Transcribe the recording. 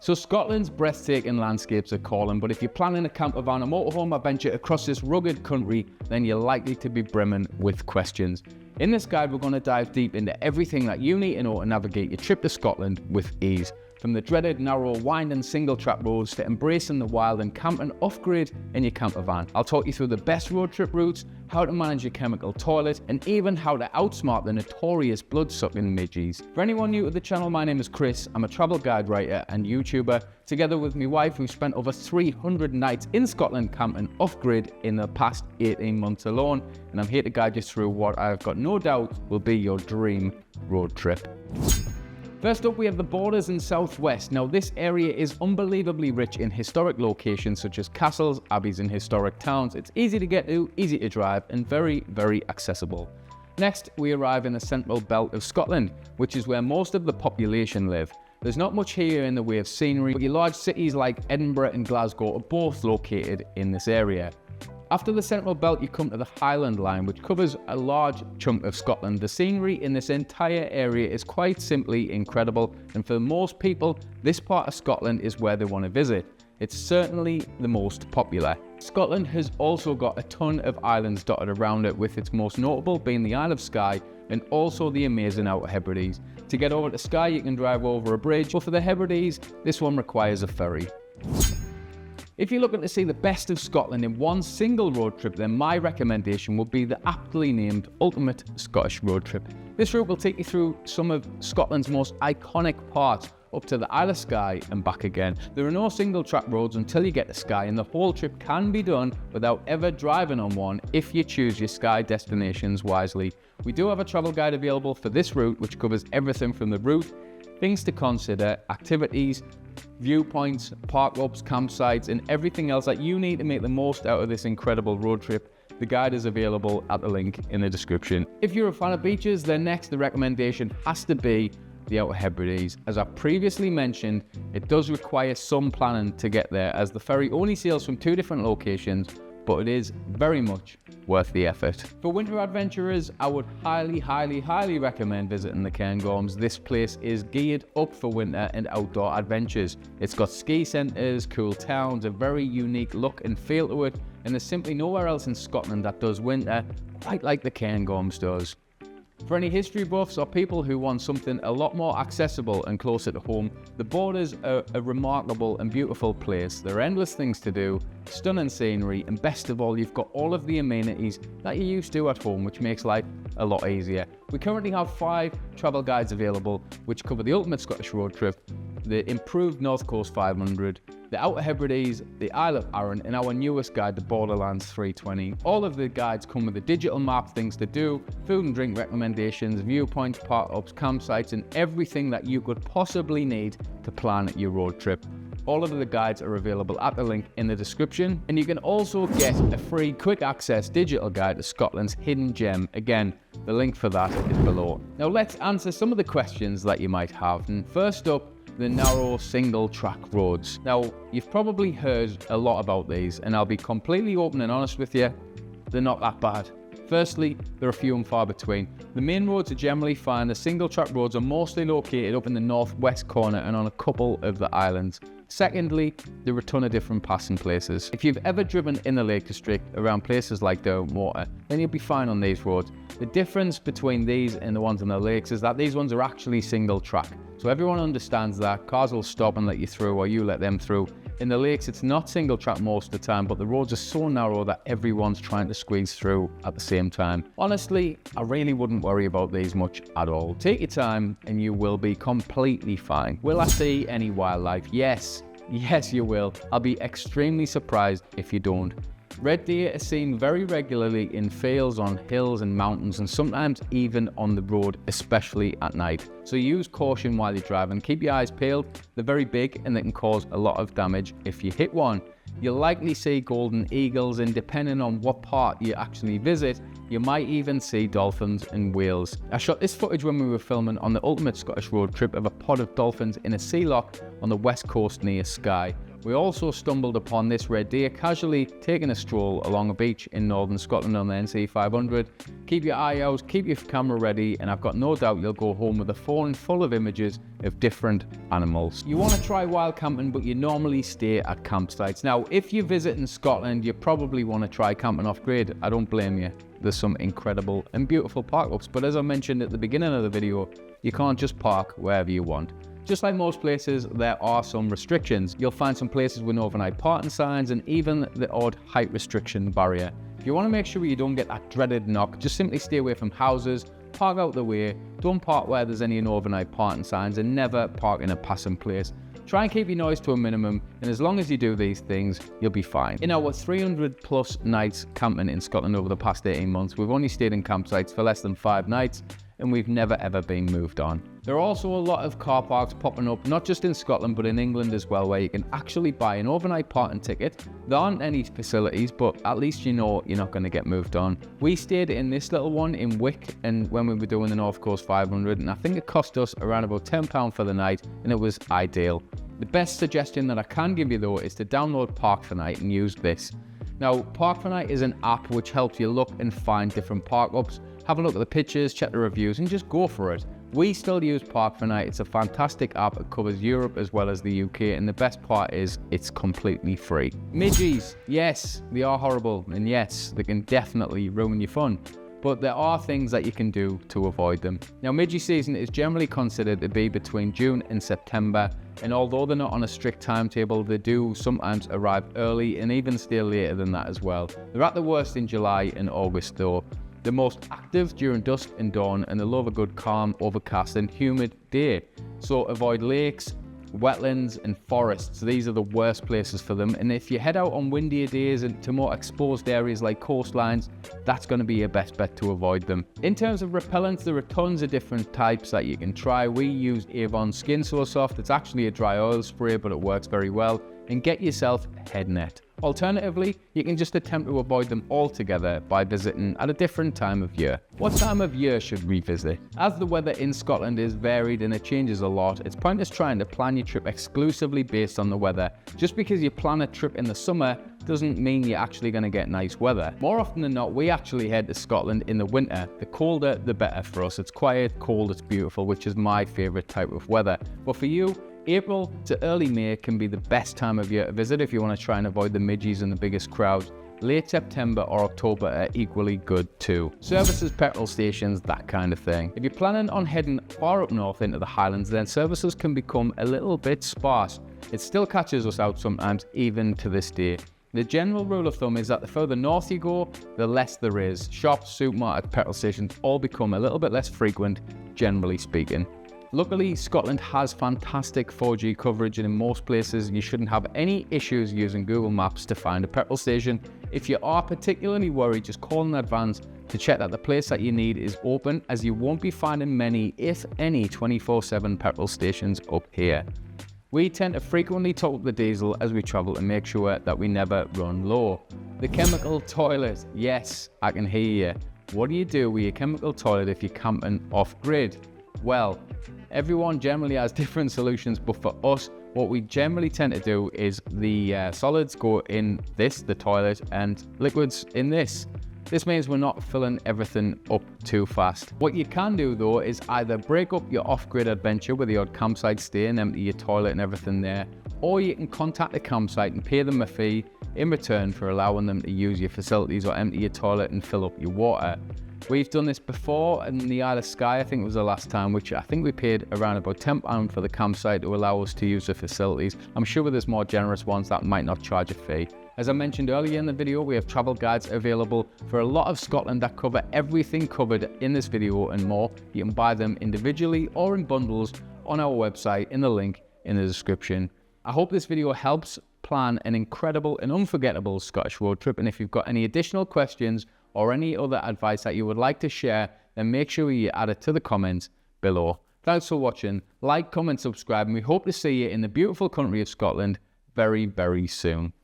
So Scotland's breathtaking landscapes are calling, but if you're planning a campervan or motorhome adventure across this rugged country, then you're likely to be brimming with questions. In this guide, we're going to dive deep into everything that you need to know to navigate your trip to Scotland with ease. From the dreaded narrow, winding single-track roads to embracing the wild and camping off-grid in your campervan. I'll talk you through the best road trip routes, how to manage your chemical toilet, and even how to outsmart the notorious blood-sucking midges. For anyone new to the channel, my name is Chris. I'm a travel guide writer and YouTuber, together with my wife, who spent over 300 nights in Scotland camping off-grid in the past 18 months alone, and I'm here to guide you through what I've got no doubt will be your dream road trip. First up, we have the Borders in Southwest. Now, this area is unbelievably rich in historic locations such as castles, abbeys, and historic towns. It's easy to get to, easy to drive, and very, very accessible. Next, we arrive in the central belt of Scotland, which is where most of the population live. There's not much here in the way of scenery, but your large cities like Edinburgh and Glasgow are both located in this area. After the central belt, you come to the Highland line, which covers a large chunk of Scotland. The scenery in this entire area is quite simply incredible, and for most people, this part of Scotland is where they want to visit. It's certainly the most popular. Scotland has also got a ton of islands dotted around it, with its most notable being the Isle of Skye and also the amazing Outer Hebrides. To get over to Skye, you can drive over a bridge, but for the Hebrides, this one requires a ferry. If you're looking to see the best of Scotland in one single road trip, then my recommendation would be the aptly named Ultimate Scottish Road Trip. This route will take you through some of Scotland's most iconic parts, up to the Isle of Skye and back again. There are no single track roads until you get to Skye, and the whole trip can be done without ever driving on one if you choose your Skye destinations wisely. We do have a travel guide available for this route, which covers everything from the route, things to consider, activities, viewpoints, park-ups, campsites, and everything else that you need to make the most out of this incredible road trip. The guide is available at the link in the description. If you're a fan of beaches, then next the recommendation has to be the Outer Hebrides. As I previously mentioned, it does require some planning to get there, as the ferry only sails from 2 different locations, but it is very much worth the effort. For winter adventurers, I would highly recommend visiting the Cairngorms. This place is geared up for winter and outdoor adventures. It's got ski centres, cool towns, a very unique look and feel to it, and there's simply nowhere else in Scotland that does winter quite like the Cairngorms does. For any history buffs or people who want something a lot more accessible and closer to home, the Borders are a remarkable and beautiful place. There are endless things to do, stunning scenery, and best of all, you've got all of the amenities that you used to at home, which makes life a lot easier. We currently have 5 travel guides available, which cover the Ultimate Scottish Road Trip, the improved North Coast 500, the Outer Hebrides, the Isle of Arran, and our newest guide, the Borderlands 320. All of the guides come with a digital map, things to do, food and drink recommendations, viewpoints, park-ups, campsites, and everything that you could possibly need to plan your road trip. All of the guides are available at the link in the description, and you can also get a free quick access digital guide to Scotland's hidden gem. Again, the link for that is below. Now let's answer some of the questions that you might have. And first up, the narrow single track roads. Now, you've probably heard a lot about these, and I'll be completely open and honest with you, they're not that bad. Firstly, they're a few and far between. The main roads are generally fine. The single track roads are mostly located up in the northwest corner and on a couple of the islands. Secondly, there are a ton of different passing places. If you've ever driven in the Lake District around places like Derwentwater, then you'll be fine on these roads. The difference between these and the ones on the lakes is that these ones are actually single track. So everyone understands that. Cars will stop and let you through, or you let them through. In the lakes, it's not single track most of the time, but the roads are so narrow that everyone's trying to squeeze through at the same time. Honestly, I really wouldn't worry about these much at all. Take your time and you will be completely fine. Will I see any wildlife? Yes, you will. I'll be extremely surprised if you don't. Red deer are seen very regularly in fields, on hills and mountains, and sometimes even on the road, especially at night. So use caution while you drive and keep your eyes peeled. They're very big and they can cause a lot of damage if you hit one. You'll likely see golden eagles, and depending on what part you actually visit, you might even see dolphins and whales. I shot this footage when we were filming on the Ultimate Scottish Road Trip of a pod of dolphins in a sea loch on the west coast near Skye. We also stumbled upon this red deer casually taking a stroll along a beach in northern Scotland on the NC500. Keep your eye out, keep your camera ready, and I've got no doubt you'll go home with a phone full of images of different animals. You want to try wild camping, but you normally stay at campsites. Now, if you're visiting Scotland, you probably want to try camping off-grid. I don't blame you. There's some incredible and beautiful park-ups, but as I mentioned at the beginning of the video, you can't just park wherever you want. Just like most places, there are some restrictions. You'll find some places with overnight parking signs and even the odd height restriction barrier. If you want to make sure you don't get that dreaded knock, just simply stay away from houses, park out the way, don't park where there's any overnight parking signs, and never park in a passing place. Try and keep your noise to a minimum, and as long as you do these things, you'll be fine. In our 300 plus nights camping in Scotland over the past 18 months, we've only stayed in campsites for less than 5 nights, and we've never ever been moved on. There are also a lot of car parks popping up, not just in Scotland but in England as well, where you can actually buy an overnight parking ticket. There aren't any facilities, but at least you know you're not going to get moved on. We stayed in this little one in Wick, and when we were doing the North Coast 500, and I think it cost us around about £10 for the night, and it was ideal. The best suggestion that I can give you though is to download Park for Night and use this. Now, Park for Night is an app which helps you look and find different park ups. Have a look at the pictures, check the reviews, and just go for it. We still use Park for Night. It's a fantastic app. It covers Europe as well as the UK, and the best part is it's completely free. Midges, yes, they are horrible, and yes, they can definitely ruin your fun. But there are things that you can do to avoid them. Now, midge season is generally considered to be between June and September, and although they're not on a strict timetable, they do sometimes arrive early and even stay later than that as well. They're at the worst in July and August though. They're most active during dusk and dawn, and they love a good calm, overcast and humid day. So avoid lakes, wetlands and forests. These are the worst places for them, and if you head out on windier days and to more exposed areas like coastlines, that's going to be your best bet to avoid them. In terms of repellents, there are tons of different types that you can try. We use Avon Skin So Soft. It's actually a dry oil spray, but it works very well. And get yourself a head net. Alternatively, you can just attempt to avoid them altogether by visiting at a different time of year. What time of year should we visit? As the weather in Scotland is varied and it changes a lot, it's pointless trying to plan your trip exclusively based on the weather. Just because you plan a trip in the summer doesn't mean you're actually going to get nice weather. More often than not, we actually head to Scotland in the winter. The colder, the better for us. It's quiet, cold, it's beautiful, which is my favourite type of weather. But for you, April to early May can be the best time of year to visit if you want to try and avoid the midges and the biggest crowds. Late September or October are equally good too. Services, petrol stations, that kind of thing. If you're planning on heading far up north into the Highlands, then services can become a little bit sparse. It still catches us out sometimes, even to this day. The general rule of thumb is that the further north you go, the less there is. Shops, supermarkets, petrol stations all become a little bit less frequent, generally speaking. Luckily, Scotland has fantastic 4G coverage, and in most places you shouldn't have any issues using Google Maps to find a petrol station. If you are particularly worried, just call in advance to check that the place that you need is open, as you won't be finding many, if any, 24/7 petrol stations up here. We tend to frequently top up the diesel as we travel to make sure that we never run low. The chemical toilet, yes, I can hear you. What do you do with your chemical toilet if you're camping off-grid? Well, everyone generally has different solutions, but for us, what we generally tend to do is the solids go in this, the toilet, and liquids in this. This means we're not filling everything up too fast. What you can do though is either break up your off-grid adventure with the odd campsite stay and empty your toilet and everything there, or you can contact the campsite and pay them a fee in return for allowing them to use your facilities or empty your toilet and fill up your water. We've done this before in the Isle of Skye, I think it was the last time, which I think we paid around about £10 for the campsite to allow us to use the facilities. I'm sure there's more generous ones that might not charge a fee. As I mentioned earlier in the video, we have travel guides available for a lot of Scotland that cover everything covered in this video and more. You can buy them individually or in bundles on our website in the link in the description. I hope this video helps plan an incredible and unforgettable Scottish road trip, and if you've got any additional questions or any other advice that you would like to share, then make sure you add it to the comments below. Thanks for watching. Like, comment, subscribe, and we hope to see you in the beautiful country of Scotland very, very soon.